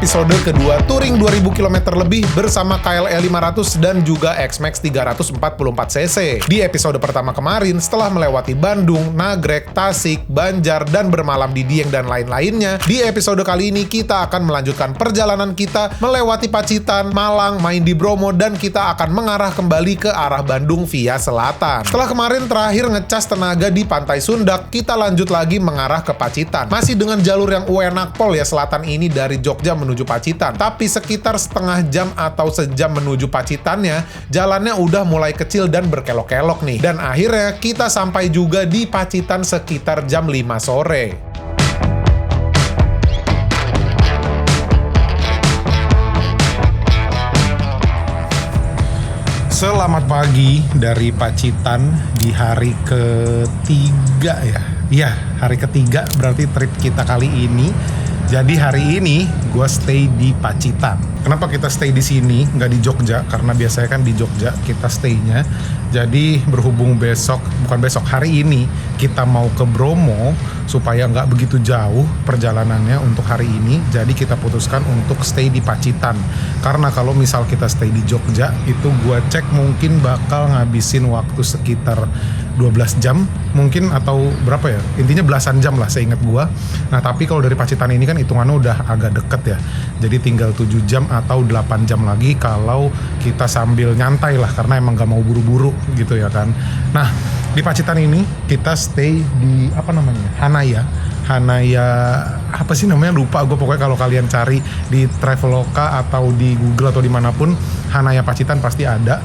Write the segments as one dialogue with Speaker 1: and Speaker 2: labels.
Speaker 1: episode kedua touring 2000 km lebih bersama KLE 500 dan juga X-Max 344cc. Di episode pertama kemarin, setelah melewati Bandung, Nagrek, Tasik, Banjar, dan bermalam di Dieng dan lain-lainnya, di episode kali ini kita akan melanjutkan perjalanan kita melewati Pacitan, Malang, main di Bromo, dan kita akan mengarah kembali ke arah Bandung via selatan. Setelah kemarin terakhir ngecas tenaga di Pantai Sundak, kita lanjut lagi mengarah ke Pacitan. Masih dengan jalur yang enak pol ya selatan ini dari Jogja menuju Pacitan. Tapi sekitar setengah jam atau sejam menuju Pacitannya, jalannya udah mulai kecil dan berkelok-kelok nih. Dan akhirnya kita sampai juga di Pacitan sekitar jam 5 sore. Selamat pagi dari Pacitan di hari ketiga ya. Iya, hari ketiga berarti trip kita kali ini. Jadi hari ini gue stay di Pacitan. Kenapa kita stay di sini, nggak di Jogja? Karena biasanya kan di Jogja kita stay-nya. Jadi berhubung hari ini kita mau ke Bromo, supaya nggak begitu jauh perjalanannya untuk hari ini. Jadi kita putuskan untuk stay di Pacitan. Karena kalau misal kita stay di Jogja, itu gue cek mungkin bakal ngabisin waktu sekitar 12 jam mungkin, atau berapa ya, intinya belasan jam lah seingat gue. Nah tapi kalau dari Pacitan ini kan hitungannya udah agak deket ya, jadi tinggal 7 jam atau 8 jam lagi kalau kita sambil nyantai lah, karena emang gak mau buru-buru gitu ya kan. Nah di Pacitan ini kita stay di Hanaya, apa sih namanya, lupa gue. Pokoknya kalau kalian cari di Traveloka atau di Google atau dimanapun, Hanaya Pacitan pasti ada.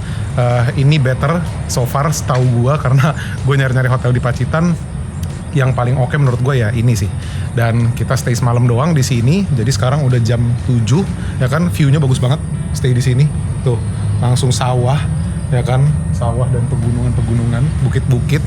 Speaker 1: Ini better so far setahu gue, karena gue nyari-nyari hotel di Pacitan yang paling oke menurut gue ya ini sih. Dan kita stay semalam doang di sini. Jadi sekarang udah jam 7 ya kan, view-nya bagus banget stay di sini. Tuh, langsung sawah ya kan, sawah dan pegunungan, bukit-bukit.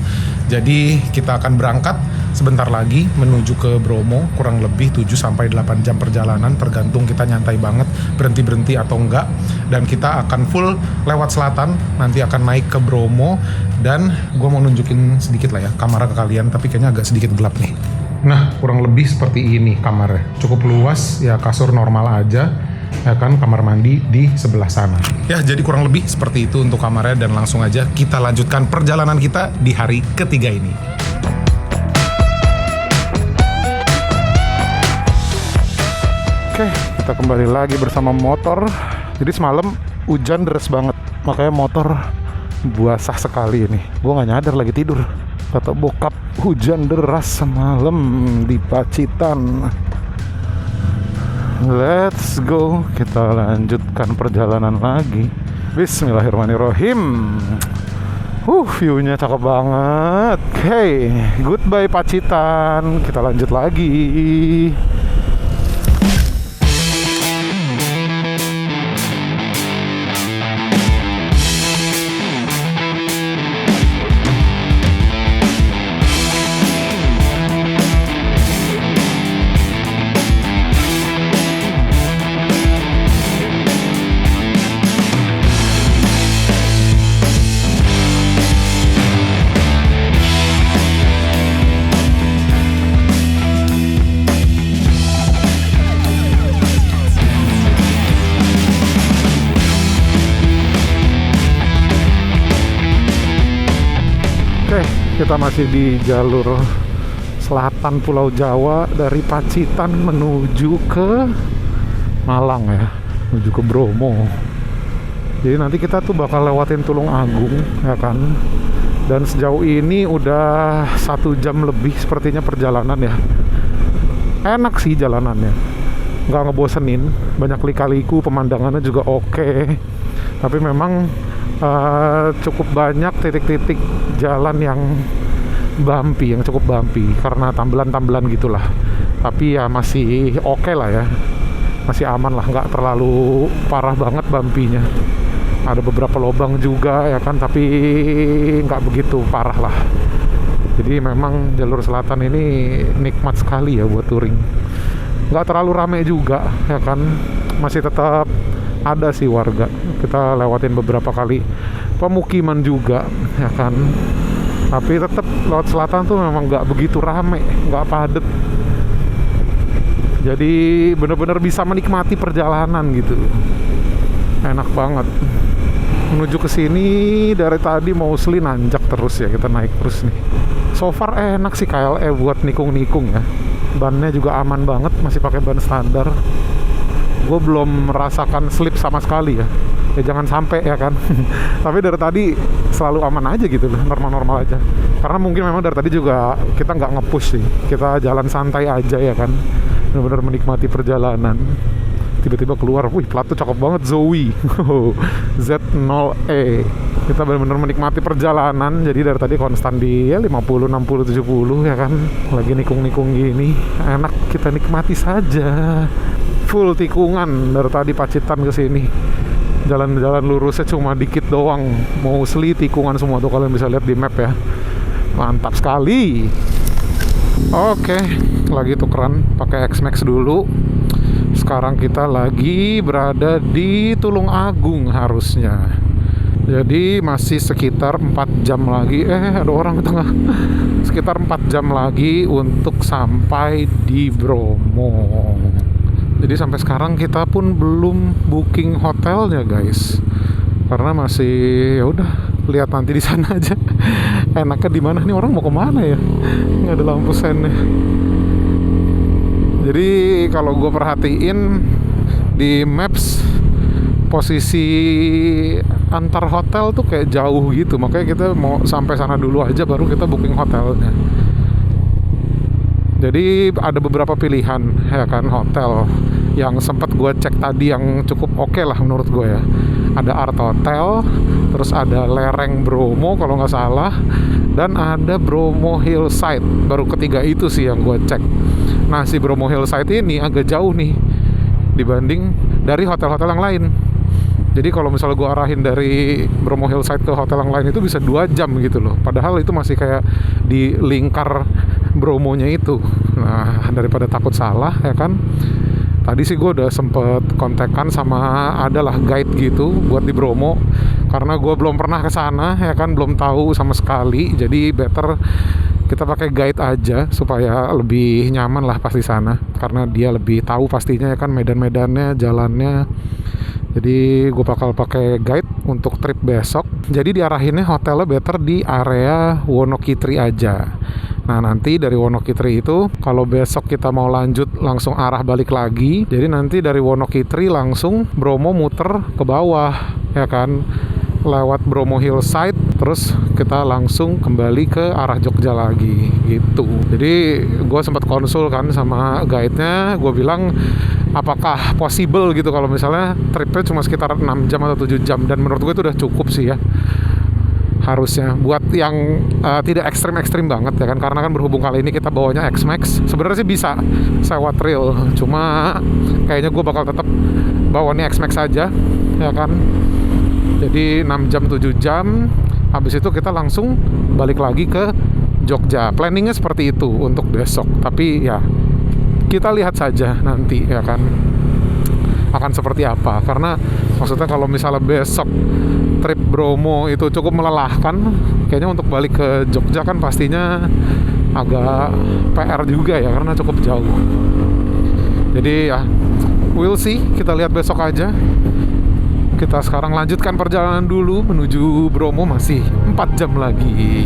Speaker 1: Jadi kita akan berangkat sebentar lagi menuju ke Bromo, kurang lebih 7-8 jam perjalanan, tergantung kita nyantai banget, berhenti-berhenti atau enggak. Dan kita akan full lewat selatan, nanti akan naik ke Bromo. Dan gue mau nunjukin sedikit lah ya kamarnya ke kalian, tapi kayaknya agak sedikit gelap nih. Nah, kurang lebih seperti ini kamarnya, cukup luas ya, kasur normal aja ya kan, kamar mandi di sebelah sana. Ya, jadi kurang lebih seperti itu untuk kamarnya, dan langsung aja kita lanjutkan perjalanan kita di hari ketiga ini. Oke, kita kembali lagi bersama motor. Jadi semalam hujan deras banget, makanya motor basah sekali ini. Gue gak nyadar lagi tidur. Kata bokap, hujan deras semalam di Pacitan. Let's go, kita lanjutkan perjalanan lagi. Bismillahirrahmanirrahim. View-nya cakep banget. Hey, goodbye Pacitan. Kita lanjut lagi. Kita masih di jalur selatan Pulau Jawa dari Pacitan menuju ke Malang ya, menuju ke Bromo. Jadi nanti kita tuh bakal lewatin Tulung Agung ya kan. Dan sejauh ini udah 1 jam lebih sepertinya perjalanan ya. Enak sih jalanannya, nggak ngebosenin, banyak lika-liku, pemandangannya juga oke. Tapi memang cukup banyak titik-titik jalan yang bumpy, yang cukup bumpy karena tambelan-tambelan gitulah. Tapi ya masih oke lah ya, masih aman lah, nggak terlalu parah banget bumpy-nya. Ada beberapa lubang juga ya kan, tapi nggak begitu parah lah. Jadi memang jalur selatan ini nikmat sekali ya buat touring. Nggak terlalu rame juga ya kan, masih tetap ada sih warga. Kita lewatin beberapa kali pemukiman juga ya kan, tapi tetap lewat selatan tuh memang nggak begitu rame, nggak padet. Jadi benar-benar bisa menikmati perjalanan gitu. Enak banget. Menuju ke sini dari tadi mostly nanjak terus ya, kita naik terus nih. So far enak sih KLE buat nikung-nikung ya. Bannya juga aman banget, masih pakai ban standar. Gue belum merasakan slip sama sekali ya. Ya jangan sampai ya kan. Tapi dari tadi selalu aman aja gitu loh, normal-normal aja. Karena mungkin memang dari tadi juga kita nggak nge-push sih, kita jalan santai aja ya kan, benar-benar menikmati perjalanan. Tiba-tiba keluar, wih platnya cakep banget, Zoe Z0E. Kita benar-benar menikmati perjalanan. Jadi dari tadi konstan di ya 50, 60, 70 ya kan. Lagi nikung-nikung gini, enak kita nikmati saja. Full tikungan dari tadi Pacitan ke sini. Jalan-jalan lurusnya cuma dikit doang, mostly tikungan semua tuh, kalian bisa lihat di map ya. Mantap sekali. Oke, lagi tukeran pakai X-Max dulu. Sekarang kita lagi berada di Tulung Agung harusnya. Jadi masih sekitar 4 jam lagi. Ada orang di tengah. Sekitar 4 jam lagi untuk sampai di Bromo. Jadi sampai sekarang kita pun belum booking hotelnya guys, karena masih ya udah lihat nanti di sana aja. Enaknya di mana nih, orang mau kemana ya? Nggak ada lampu sennya. Jadi kalau gue perhatiin di maps posisi antar hotel tuh kayak jauh gitu, makanya kita mau sampai sana dulu aja baru kita booking hotelnya. Jadi ada beberapa pilihan ya kan hotel yang sempat gue cek tadi yang cukup oke lah menurut gue ya. Ada Art Hotel, terus ada Lereng Bromo kalau nggak salah, dan ada Bromo Hillside. Baru ketiga itu sih yang gue cek. Nah si Bromo Hillside ini agak jauh nih dibanding dari hotel-hotel yang lain. Jadi kalau misalnya gue arahin dari Bromo Hillside ke hotel yang lain itu bisa 2 jam gitu loh. Padahal itu masih kayak di lingkar Bromonya itu. Nah daripada takut salah ya kan, tadi sih gue udah sempet kontekan sama adalah guide gitu buat di Bromo, karena gue belum pernah ke sana ya kan, belum tahu sama sekali. Jadi better kita pakai guide aja supaya lebih nyaman lah pas di sana, karena dia lebih tahu pastinya ya kan medan-medannya, jalannya. Jadi gue bakal pakai guide untuk trip besok. Jadi diarahinnya hotelnya better di area Wonokitri aja. Nah nanti dari Wonokitri itu kalau besok kita mau lanjut langsung arah balik lagi, jadi nanti dari Wonokitri langsung Bromo muter ke bawah ya kan, lewat Bromo Hillside, terus kita langsung kembali ke arah Jogja lagi gitu. Jadi gue sempat konsul kan sama guide-nya, gue bilang apakah possible gitu kalau misalnya tripnya cuma sekitar 6 jam atau 7 jam, dan menurut gue itu udah cukup sih ya harusnya buat yang tidak ekstrim-ekstrim banget ya kan, karena kan berhubung kali ini kita bawanya X-Max. Sebenarnya sih bisa sewa trail, cuma kayaknya gue bakal tetap bawanya X-Max aja ya kan. Jadi 6 jam 7 jam, habis itu kita langsung balik lagi ke Jogja. Planningnya seperti itu untuk besok, tapi ya kita lihat saja nanti ya kan akan seperti apa. Karena maksudnya kalau misalnya besok trip Bromo itu cukup melelahkan, kayaknya untuk balik ke Jogja kan pastinya agak PR juga ya, karena cukup jauh. Jadi ya we'll see, kita lihat besok aja. Kita sekarang lanjutkan perjalanan dulu menuju Bromo, masih 4 jam lagi.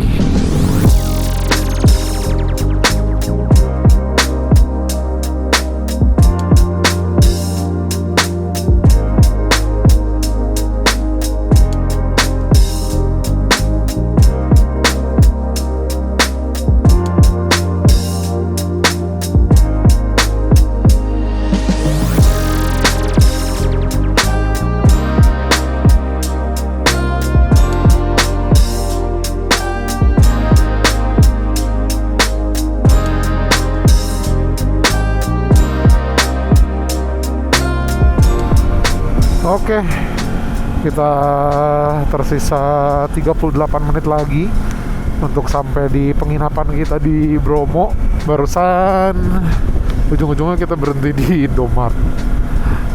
Speaker 1: Oke, kita tersisa 38 menit lagi untuk sampai di penginapan kita di Bromo. Barusan ujung-ujungnya kita berhenti di Indomaret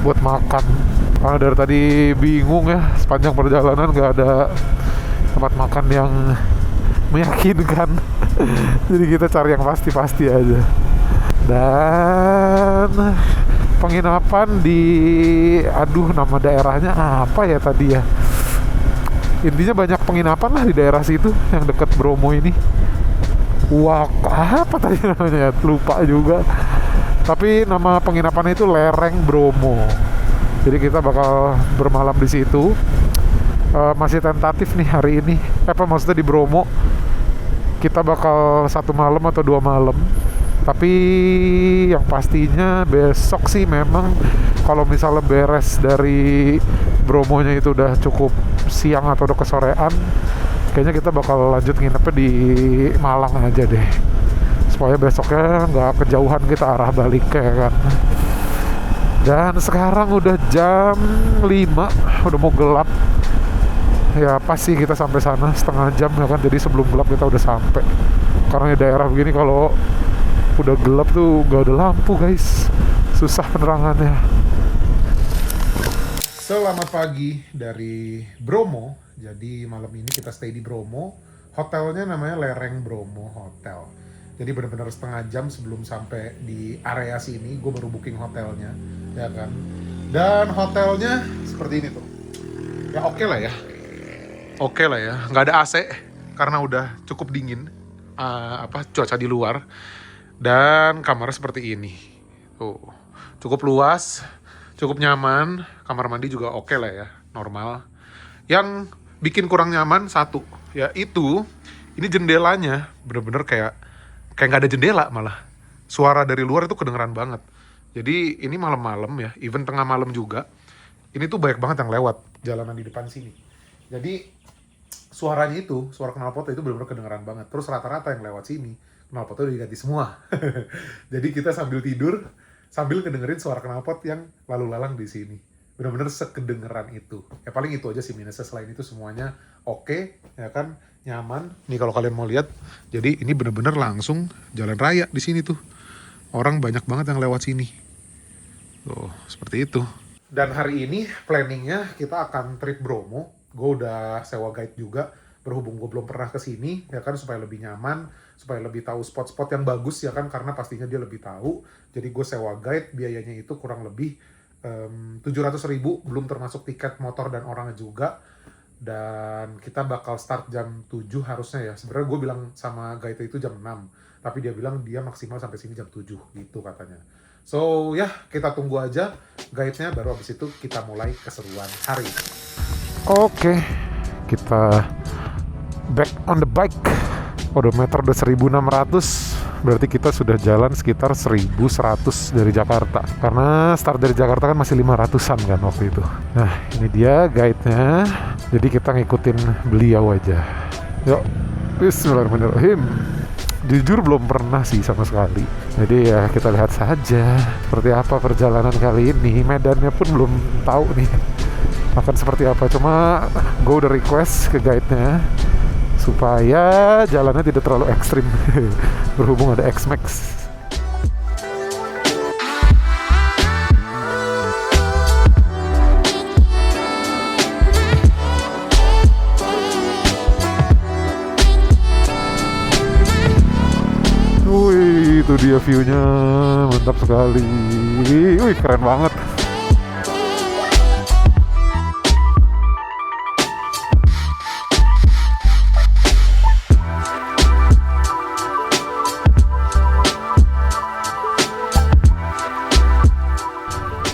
Speaker 1: buat makan, karena dari tadi bingung ya, sepanjang perjalanan gak ada tempat makan yang meyakinkan. Jadi kita cari yang pasti-pasti aja. Dan
Speaker 2: dan penginapan di, aduh nama daerahnya apa ya tadi ya, intinya banyak penginapan lah di daerah situ yang dekat Bromo ini. Wah, apa tadi namanya, lupa juga, tapi nama penginapannya itu Lereng Bromo. Jadi kita bakal bermalam di situ. Masih tentatif nih hari ini, maksudnya di Bromo kita bakal 1 malam atau 2 malam. Tapi yang pastinya besok sih memang kalau misalnya beres dari Bromonya itu udah cukup siang atau udah kesorean, kayaknya kita bakal lanjut nginepnya di Malang aja deh, supaya besoknya nggak kejauhan kita arah balik ya kan. Dan sekarang udah jam 5, udah mau gelap. Ya pasti kita sampai sana setengah jam ya kan, jadi sebelum gelap kita udah sampai. Karena di daerah begini kalau udah gelap tuh gak ada lampu guys, susah penerangannya.
Speaker 1: Selamat pagi dari Bromo. Jadi malam ini kita stay di Bromo. Hotelnya namanya Lereng Bromo Hotel. Jadi benar-benar setengah jam sebelum sampai di area sini gue baru booking hotelnya, ya kan. Dan hotelnya seperti ini tuh. Ya oke lah ya. Oke lah ya, nggak ada AC karena udah cukup dingin cuaca di luar. Dan kamarnya seperti ini. Tuh, cukup luas, cukup nyaman. Kamar mandi juga oke lah ya, normal. Yang bikin kurang nyaman satu, ya itu, ini jendelanya bener-bener kayak nggak ada jendela malah. Suara dari luar itu kedengeran banget. Jadi ini malam-malam ya, even tengah malam juga. Ini tuh banyak banget yang lewat jalanan di depan sini. Jadi suaranya itu, suara knalpotnya itu bener-bener kedengeran banget. Terus rata-rata yang lewat sini knalpotnya udah diganti semua. Jadi kita sambil tidur, sambil ngedengerin suara knalpot yang lalu lalang di sini. Bener-bener sekedengeran itu. Ya paling itu aja sih minusnya, selain itu semuanya oke, ya kan, nyaman. Nih kalau kalian mau lihat, jadi ini bener-bener langsung jalan raya di sini tuh. Orang banyak banget yang lewat sini. Tuh, seperti itu. Dan hari ini planningnya kita akan trip Bromo. Gue udah sewa guide juga, berhubung gue belum pernah kesini, ya kan, supaya lebih nyaman, supaya lebih tahu spot-spot yang bagus, ya kan, karena pastinya dia lebih tahu. Jadi gue sewa guide, biayanya itu kurang lebih 700.000, belum termasuk tiket motor dan orangnya juga. Dan kita bakal start jam 7 harusnya ya. Sebenarnya gue bilang sama guide itu jam 6, tapi dia bilang dia maksimal sampai sini jam 7 gitu katanya. So ya, kita tunggu aja guide-nya, baru habis itu kita mulai keseruan hari ini.
Speaker 2: Oke, kita back on the bike. Odometer udah 1600, berarti kita sudah jalan sekitar 1100 dari Jakarta. Karena start dari Jakarta kan masih 500-an kan waktu itu. Nah, ini dia guide-nya. Jadi kita ngikutin beliau aja. Yuk, bismillahirrahmanirrahim. Jujur belum pernah sih sama sekali. Jadi ya kita lihat saja seperti apa perjalanan kali ini. Medannya pun belum tahu nih akan seperti apa. Cuma gue udah request ke guide-nya supaya jalannya tidak terlalu ekstrim berhubung ada X-Max. Wih, itu dia view-nya, mantap sekali. Wih, keren banget.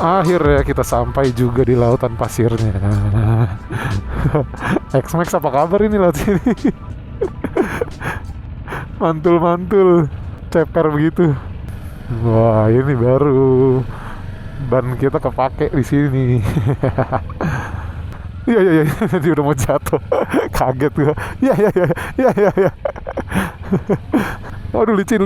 Speaker 2: Akhirnya kita sampai juga di lautan pasirnya. X-Max apa kabar ini laut sini? Mantul-mantul, ceper begitu. Wah, ini baru ban kita kepake di sini. Iya, nanti udah mau jatuh. Kaget gua. Iya. Aduh, licin.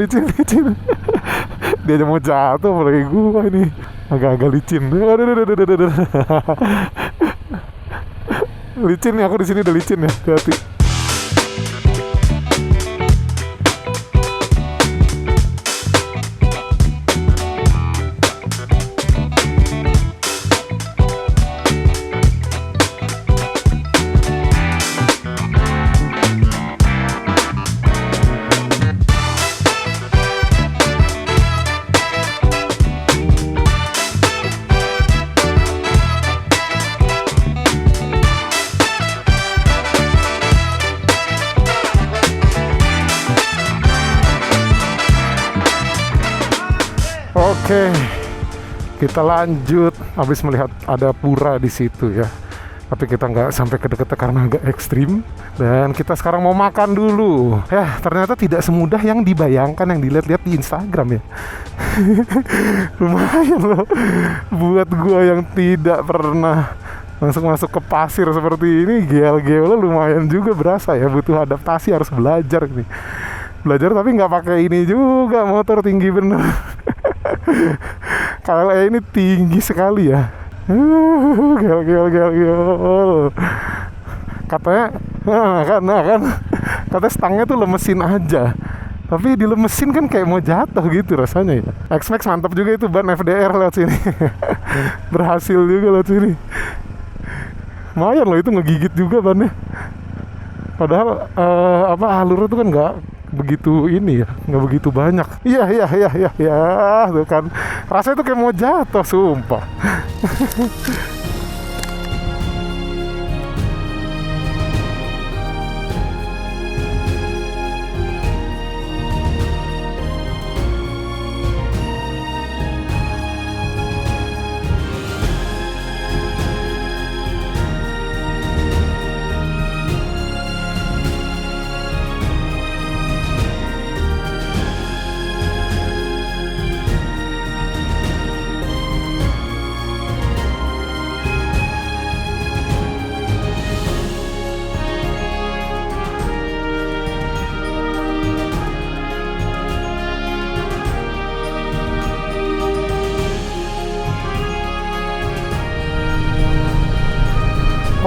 Speaker 2: Dia aja mau jatuh, apalagi gua ini. Agak-agak licin. Aduh. Licin nih, aku di sini udah licin ya. Hati-hati. Oke, kita lanjut. Habis melihat ada pura di situ ya. Tapi kita nggak sampai ke deket karena agak ekstrim. Dan kita sekarang mau makan dulu. Ya, ternyata tidak semudah yang dibayangkan, yang dilihat-lihat di Instagram ya. Lumayan loh. Buat gua yang tidak pernah langsung masuk ke pasir seperti ini, gel-gelnya lumayan juga berasa ya. Butuh adaptasi, harus belajar nih. Belajar tapi nggak pakai ini juga, motor tinggi bener. KLE ini tinggi sekali ya. Gel. Katanya kan katanya stangnya tuh lemesin aja, tapi dilemesin kan kayak mau jatuh gitu rasanya ya. X-Max mantap juga itu, ban FDR lewat sini. Berhasil juga lewat sini. Lumayan loh itu, ngegigit juga bannya. Padahal alurnya tuh kan nggak begitu ini ya, nggak begitu banyak. Iya tuh kan rasanya tuh kayak mau jatuh, sumpah.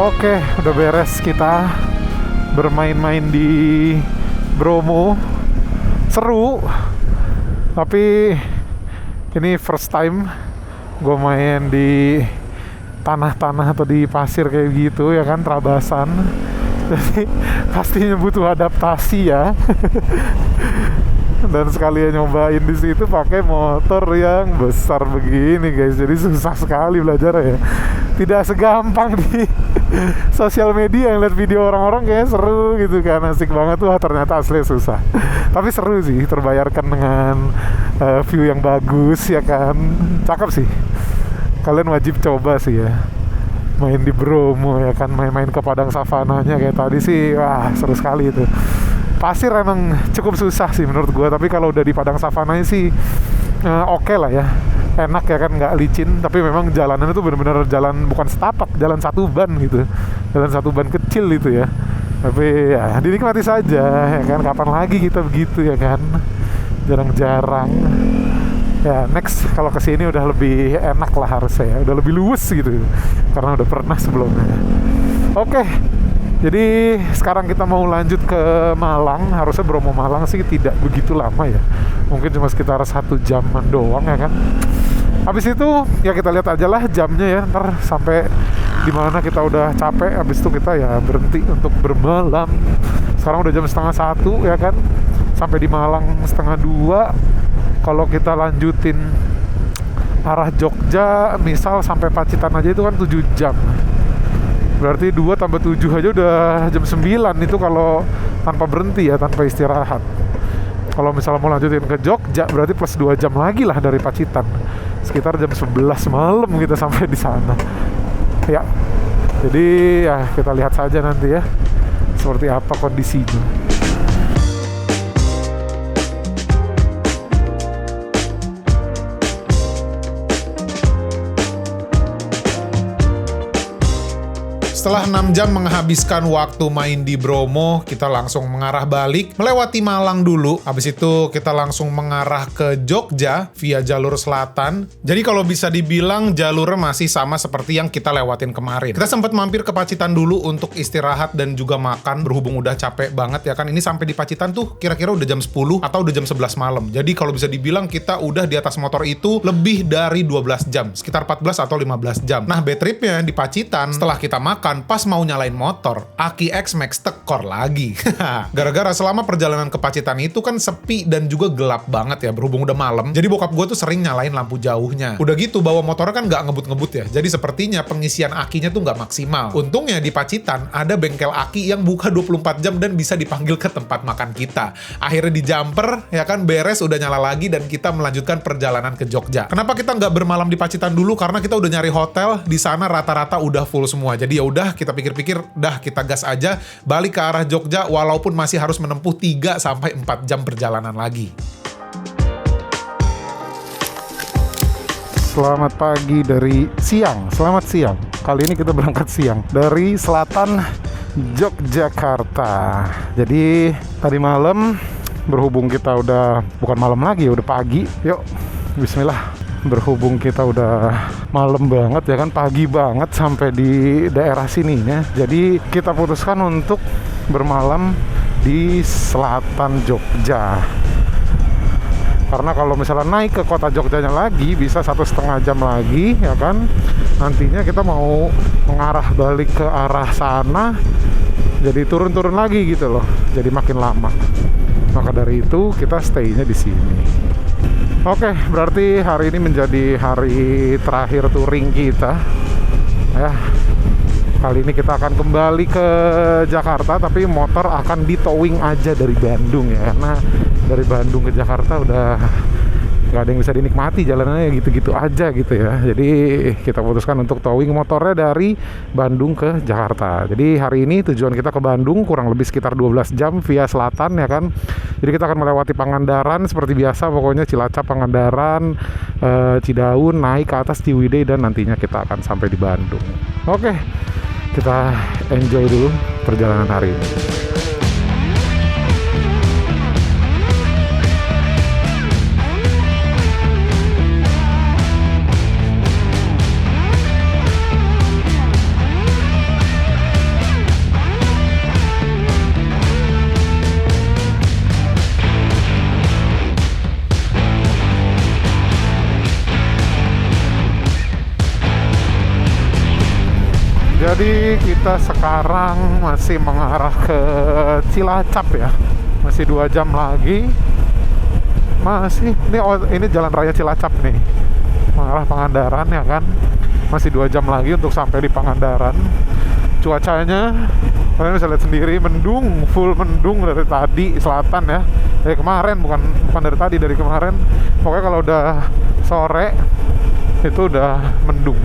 Speaker 2: Oke, udah beres kita bermain-main di Bromo. Seru, tapi ini first time gue main di tanah-tanah atau di pasir kayak gitu ya kan, Trabasan. Jadi pastinya butuh adaptasi ya. Dan sekalian nyobain di situ pakai motor yang besar begini guys, jadi susah sekali belajar ya. Tidak segampang di sosial media yang lihat video orang-orang kayak seru gitu kan, asik banget tuh, ternyata asli susah. Tapi seru sih, terbayarkan dengan view yang bagus ya kan, cakep sih. Kalian wajib coba sih ya, main di Bromo ya kan, main-main ke padang savananya kayak tadi sih, wah seru sekali itu. Pasir emang cukup susah sih menurut gua, tapi kalau udah di padang savananya sih oke lah ya, enak ya kan, nggak licin. Tapi memang jalanan itu benar-benar jalan bukan setapak, jalan satu ban gitu, jalan satu ban kecil itu ya. Tapi ya dinikmati saja ya kan, kapan lagi kita begitu ya kan, jarang-jarang. Ya next kalau kesini udah lebih enak lah harusnya ya, udah lebih luwes gitu, karena udah pernah sebelumnya. Oke. Jadi sekarang kita mau lanjut ke Malang. Harusnya Bromo Malang sih tidak begitu lama ya, mungkin cuma sekitar 1 jam doang ya kan. Habis itu ya kita lihat aja lah jamnya ya, ntar sampai dimana kita udah capek. Habis itu kita ya berhenti untuk bermalam. Sekarang udah jam 1:30 ya kan, sampai di Malang 1:30. Kalau kita lanjutin arah Jogja misal sampai Pacitan aja itu kan 7 jam. Berarti 2 tambah 7 aja udah jam 9 itu kalau tanpa berhenti ya, tanpa istirahat. Kalau misalnya mau lanjutin ke Jogja berarti plus 2 jam lagi lah dari Pacitan. Sekitar jam 11 malam kita sampai di sana. Ya. Jadi ya kita lihat saja nanti ya seperti apa kondisinya.
Speaker 1: Setelah 6 jam menghabiskan waktu main di Bromo, kita langsung mengarah balik, melewati Malang dulu. Habis itu kita langsung mengarah ke Jogja via jalur selatan. Jadi kalau bisa dibilang jalurnya masih sama seperti yang kita lewatin kemarin. Kita sempat mampir ke Pacitan dulu untuk istirahat dan juga makan, berhubung udah capek banget ya kan. Ini sampai di Pacitan tuh kira-kira udah jam 10 atau udah jam 11 malam. Jadi kalau bisa dibilang kita udah di atas motor itu lebih dari 12 jam, sekitar 14 atau 15 jam. Nah, bad tripnya di Pacitan setelah kita makan Bahkan pas mau nyalain motor, aki X-Max tekor lagi. Gara-gara selama perjalanan ke Pacitan itu kan sepi dan juga gelap banget ya, berhubung udah malam. Jadi bokap gue tuh sering nyalain lampu jauhnya. Udah gitu bawa motornya kan nggak ngebut-ngebut ya, jadi sepertinya pengisian akinya tuh nggak maksimal. Untungnya di Pacitan ada bengkel aki yang buka 24 jam dan bisa dipanggil ke tempat makan kita. Akhirnya di jumper, ya kan, beres, udah nyala lagi dan kita melanjutkan perjalanan ke Jogja. Kenapa kita nggak bermalam di Pacitan dulu? Karena kita udah nyari hotel di sana rata-rata udah full semua. Jadi ya udah kita pikir-pikir, dah kita gas aja balik ke arah Jogja walaupun masih harus menempuh 3 sampai 4 jam perjalanan lagi.
Speaker 2: Selamat pagi dari siang. Selamat siang. Kali ini kita berangkat siang dari selatan Yogyakarta. Jadi tadi malam, berhubung kita udah bukan malam lagi, udah pagi. Yuk, bismillah. Berhubung kita udah malam banget ya kan, pagi banget sampai di daerah sininya. Jadi kita putuskan untuk bermalam di selatan Jogja. Karena kalau misalnya naik ke kota Jogjanya lagi bisa 1,5 jam lagi ya kan. Nantinya kita mau mengarah balik ke arah sana, jadi turun-turun lagi gitu loh. Jadi makin lama. Maka dari itu kita stay-nya di sini. Oke, berarti hari ini menjadi hari terakhir touring kita. Ya, kali ini kita akan kembali ke Jakarta, tapi motor akan ditowing aja dari Bandung ya. Karena dari Bandung ke Jakarta udah nggak ada yang bisa dinikmati, jalanannya gitu-gitu aja gitu ya. Jadi kita putuskan untuk towing motornya dari Bandung ke Jakarta. Jadi hari ini tujuan kita ke Bandung kurang lebih sekitar 12 jam via selatan ya kan. Jadi kita akan melewati Pangandaran seperti biasa, pokoknya Cilacap, Pangandaran, Cidaun, naik ke atas Ciwidey, dan nantinya kita akan sampai di Bandung. Oke, kita enjoy dulu perjalanan hari ini. Jadi kita sekarang masih mengarah ke Cilacap ya. Masih 2 jam lagi. Ini jalan raya Cilacap nih. Mengarah Pangandaran ya kan. Masih 2 jam lagi untuk sampai di Pangandaran. Cuacanya kalian bisa lihat sendiri, mendung, full mendung dari tadi selatan ya. Dari kemarin, bukan dari tadi, dari kemarin. Pokoknya kalau udah sore itu udah mendung.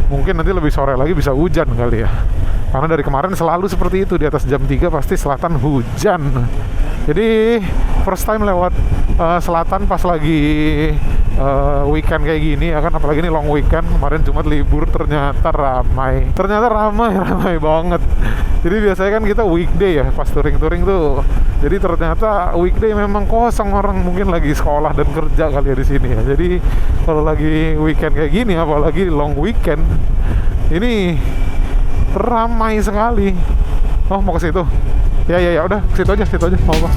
Speaker 2: Mungkin nanti lebih sore lagi bisa hujan kali ya. Karena dari kemarin selalu seperti itu, di atas jam 3 pasti selatan hujan. Jadi first time lewat selatan pas lagi weekend kayak gini ya kan, apalagi ini long weekend. Kemarin Jumat libur, ternyata ramai banget. Jadi biasanya kan kita weekday ya pas touring tuh. Jadi ternyata weekday memang kosong, orang mungkin lagi sekolah dan kerja kali ya di sini ya. Jadi kalau lagi weekend kayak gini, apalagi long weekend, ini ramai sekali. Oh, mau ke situ? Ya, udah situ aja. Mau apa?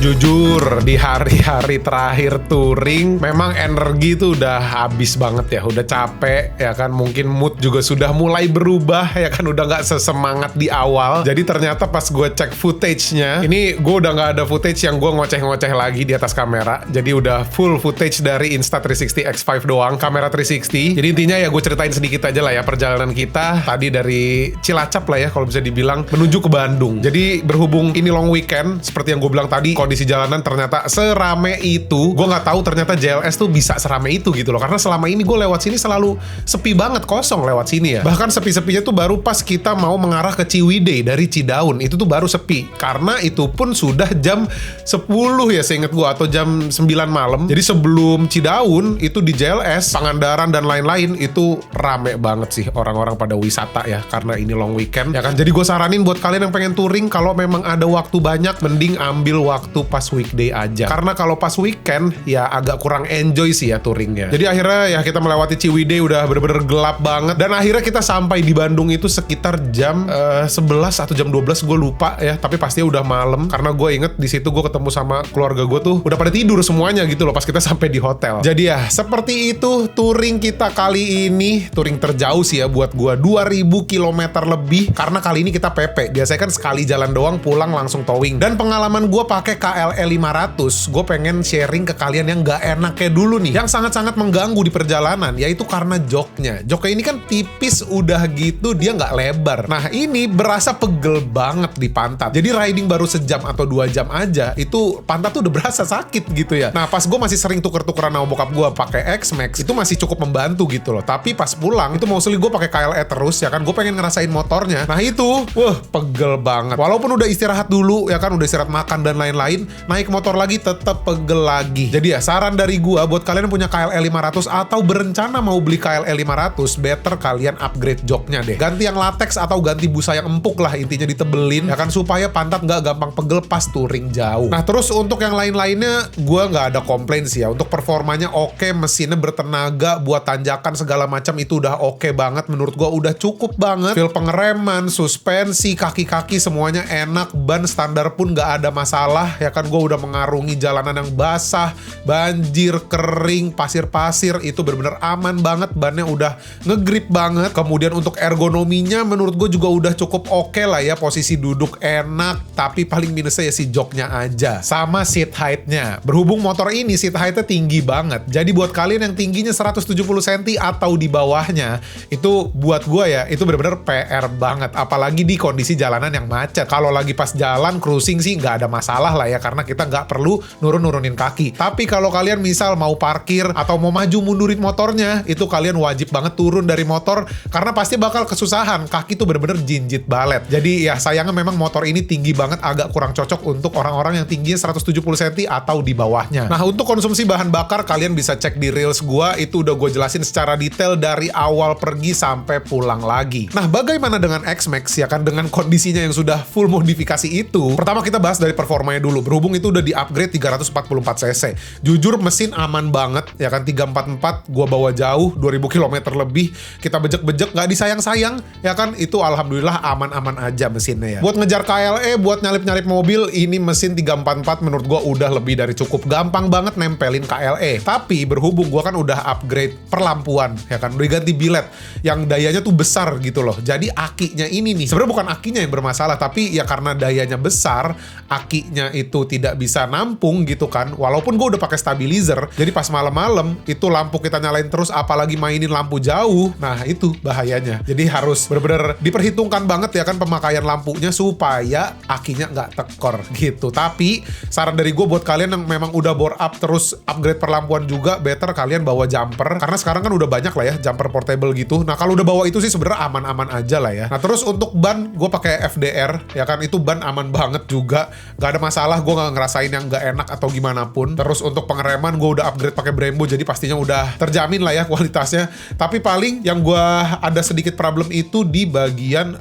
Speaker 1: Jujur, di hari-hari terakhir touring memang energi tuh udah habis banget ya, udah capek ya kan, mungkin mood juga sudah mulai berubah ya kan, udah nggak sesemangat di awal. Jadi ternyata pas gue cek footage-nya, ini gue udah nggak ada footage yang gue ngoceh-ngoceh lagi di atas kamera, jadi udah full footage dari Insta360 X5 doang, kamera 360. Jadi intinya ya gue ceritain sedikit aja lah ya perjalanan kita tadi dari Cilacap lah ya kalau bisa dibilang menuju ke Bandung. Jadi berhubung ini long weekend, seperti yang gue bilang tadi, kondisi jalanan ternyata serame itu. Gue nggak tahu ternyata JLS tuh bisa serame itu gitu loh, karena selama ini gue lewat sini selalu sepi banget, kosong lewat sini ya. Bahkan sepi-sepinya tuh baru pas kita mau mengarah ke Ciwidey dari Cidaun, itu tuh baru sepi, karena itu pun sudah jam 10 ya seinget gue, atau jam 9 malam. Jadi sebelum Cidaun itu di JLS, Pangandaran dan lain-lain itu rame banget sih orang-orang pada wisata ya, karena ini long weekend ya kan. Jadi gue saranin buat kalian yang pengen touring, kalau memang ada waktu banyak, mending ambil waktu itu pas weekday aja. Karena kalau pas weekend ya agak kurang enjoy sih ya touringnya. Jadi akhirnya ya kita melewati Ciwidey udah bener-bener gelap banget. Dan akhirnya kita sampai di Bandung itu sekitar jam 11 atau jam 12 gue lupa ya. Tapi pastinya udah malam karena gue inget di situ gue ketemu sama keluarga gue tuh udah pada tidur semuanya gitu loh pas kita sampai di hotel. Jadi ya seperti itu touring kita kali ini. Touring terjauh sih ya buat gue, 2000 km lebih karena kali ini kita PP. Biasanya kan sekali jalan doang pulang langsung towing. Dan pengalaman gue pakai KLE 500, gue pengen sharing ke kalian yang gak enak kayak dulu nih, yang sangat-sangat mengganggu di perjalanan, yaitu karena joknya. Joknya ini kan tipis udah gitu, dia gak lebar. Nah ini berasa pegel banget di pantat. Jadi riding baru sejam atau 2 jam aja, itu pantat tuh udah berasa sakit gitu ya. Nah pas gue masih sering tuker-tukeran sama bokap gue pakai X-Max, itu masih cukup membantu gitu loh. Tapi pas pulang, itu mostly gue pakai KLE terus ya kan, gue pengen ngerasain motornya. Nah itu, pegel banget. Walaupun udah istirahat dulu ya kan, udah istirahat makan dan lain-lain, naik motor lagi tetap pegel lagi. Jadi ya saran dari gua buat kalian yang punya KLE 500 atau berencana mau beli KLE 500, better kalian upgrade joknya deh. Ganti yang latex atau ganti busa yang empuk lah, intinya ditebelin ya kan, supaya pantat nggak gampang pegel pas touring jauh. Nah terus untuk yang lain-lainnya gua nggak ada komplain sih ya. Untuk performanya oke, mesinnya bertenaga, buat tanjakan segala macam itu udah oke banget. Menurut gua udah cukup banget. Feel pengereman, suspensi, kaki-kaki semuanya enak, ban standar pun nggak ada masalah ya kan. Gue udah mengarungi jalanan yang basah, banjir, kering, pasir-pasir, itu bener-bener aman banget. Bannya udah ngegrip banget. Kemudian untuk ergonominya menurut gue juga udah cukup oke lah ya. Posisi duduk enak, tapi paling minusnya ya si joknya aja sama seat height-nya. Berhubung motor ini seat height-nya tinggi banget, jadi buat kalian yang tingginya 170 cm atau di bawahnya, itu buat gue ya itu bener-bener PR banget. Apalagi di kondisi jalanan yang macet. Kalau lagi pas jalan cruising sih nggak ada masalah lah ya, karena kita nggak perlu nurunin kaki. Tapi kalau kalian misal mau parkir atau mau maju mundurin motornya, itu kalian wajib banget turun dari motor karena pasti bakal kesusahan. Kaki tuh bener-bener jinjit balet. Jadi ya sayangnya memang motor ini tinggi banget, agak kurang cocok untuk orang-orang yang tingginya 170 cm atau di bawahnya. Nah untuk konsumsi bahan bakar kalian bisa cek di reels gua, itu udah gue jelasin secara detail dari awal pergi sampai pulang lagi. Nah bagaimana dengan X-Max ya kan, dengan kondisinya yang sudah full modifikasi itu? Pertama kita bahas dari performanya dulu. Berhubung itu udah di upgrade 344 cc. Jujur mesin aman banget ya kan, 344 gua bawa jauh 2000 km lebih, kita bejek-bejek nggak disayang-sayang ya kan, itu alhamdulillah aman-aman aja mesinnya ya. Buat ngejar KLE, buat nyalip-nyalip mobil, ini mesin 344 menurut gua udah lebih dari cukup. Gampang banget nempelin KLE. Tapi berhubung gua kan udah upgrade perlampuan ya kan, udah ganti bilet yang dayanya tuh besar gitu loh. Jadi akinya ini nih, sebenarnya bukan akinya yang bermasalah, tapi ya karena dayanya besar, akinya itu tidak bisa nampung gitu kan. Walaupun gue udah pakai stabilizer, jadi pas malam-malam itu lampu kita nyalain terus, apalagi mainin lampu jauh, nah itu bahayanya. Jadi harus bener-bener diperhitungkan banget ya kan pemakaian lampunya supaya akinya nggak tekor gitu. Tapi saran dari gue buat kalian yang memang udah bore up terus upgrade perlampuan juga, better kalian bawa jumper, karena sekarang kan udah banyak lah ya jumper portable gitu. Nah kalau udah bawa itu sih sebenarnya aman-aman aja lah ya. Nah terus untuk ban gue pakai FDR ya kan, itu ban aman banget juga, gak ada masalah, gue gak ngerasain yang gak enak atau gimana pun. Terus untuk pengereman gue udah upgrade pakai Brembo, jadi pastinya udah terjamin lah ya kualitasnya. Tapi paling yang gue ada sedikit problem itu di bagian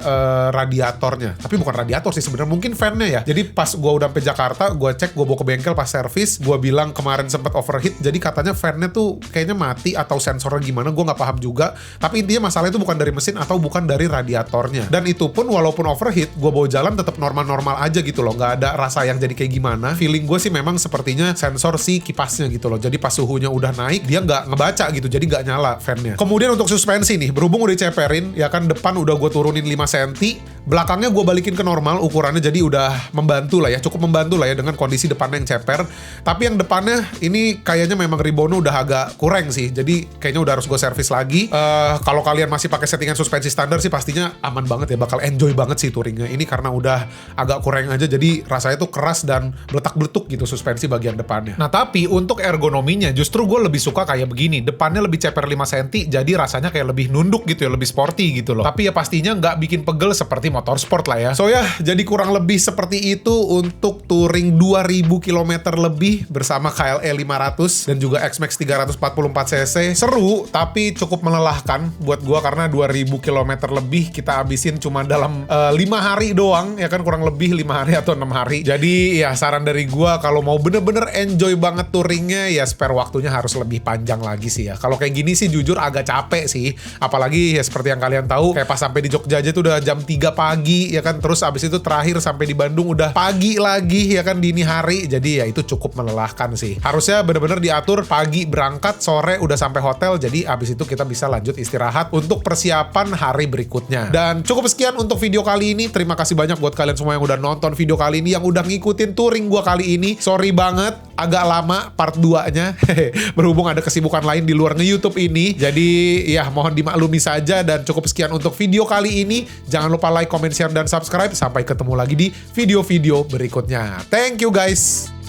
Speaker 1: radiatornya. Tapi bukan radiator sih sebenarnya, mungkin fan-nya ya. Jadi pas gue udah sampai Jakarta, gue cek, gue bawa ke bengkel pas servis, gue bilang kemarin sempat overheat, jadi katanya fan-nya tuh kayaknya mati atau sensornya gimana, gue gak paham juga. Tapi intinya masalah itu bukan dari mesin atau bukan dari radiatornya. Dan itu pun walaupun overheat, gue bawa jalan tetap normal-normal aja gitu loh, nggak ada rasa yang jadi kayak gimana. Feeling gue sih memang sepertinya sensor si kipasnya gitu loh. Jadi pas suhunya udah naik, dia nggak ngebaca gitu, jadi nggak nyala fan-nya. Kemudian untuk suspensi nih, berhubung udah ceperin, ya kan depan udah gue turunin 5 cm, belakangnya gue balikin ke normal ukurannya, jadi udah membantu lah ya, cukup membantu lah ya dengan kondisi depannya yang ceper. Tapi yang depannya ini kayaknya memang reboundnya udah agak kurang sih, jadi kayaknya udah harus gue servis lagi. Kalau kalian masih pakai settingan suspensi standar sih pastinya aman banget ya, bakal enjoy banget sih touringnya. Ini karena udah agak kurang aja, jadi rasanya tuh keras dan beletak-beletuk gitu suspensi bagian depannya. Nah tapi untuk ergonominya justru gue lebih suka kayak begini, depannya lebih ceper 5 cm, jadi rasanya kayak lebih nunduk gitu ya, lebih sporty gitu loh. Tapi ya pastinya nggak bikin pegel seperti motorsport lah ya. So ya, jadi kurang lebih seperti itu untuk touring 2000 km lebih bersama KLE 500 dan juga XMAX 344cc. Seru, tapi cukup melelahkan buat gua karena 2000 km lebih kita habisin cuma dalam 5 hari doang, ya kan, kurang lebih 5 hari atau 6 hari. Jadi ya saran dari gua kalau mau bener-bener enjoy banget touringnya ya spare waktunya harus lebih panjang lagi sih ya. Kalau kayak gini sih jujur agak capek sih. Apalagi ya seperti yang kalian tahu, kayak pas sampai di Jogja aja tuh udah jam 3 pagi ya kan. Terus abis itu terakhir sampai di Bandung udah pagi lagi ya kan, dini hari. Jadi ya itu cukup melelahkan sih. Harusnya bener-bener diatur pagi berangkat, sore udah sampai hotel. Jadi abis itu kita bisa lanjut istirahat untuk persiapan hari berikutnya. Dan cukup sekian untuk video kali ini. Terima kasih banyak buat kalian semua yang udah nonton video kali ini, yang udah ngikutin touring gua kali ini. Sorry banget agak lama part 2-nya. Berhubung ada kesibukan lain di luar nge-YouTube ini. Jadi ya mohon dimaklumi saja, dan cukup sekian untuk video kali ini. Jangan lupa like, comment, share, dan subscribe. Sampai ketemu lagi di video-video berikutnya. Thank you guys.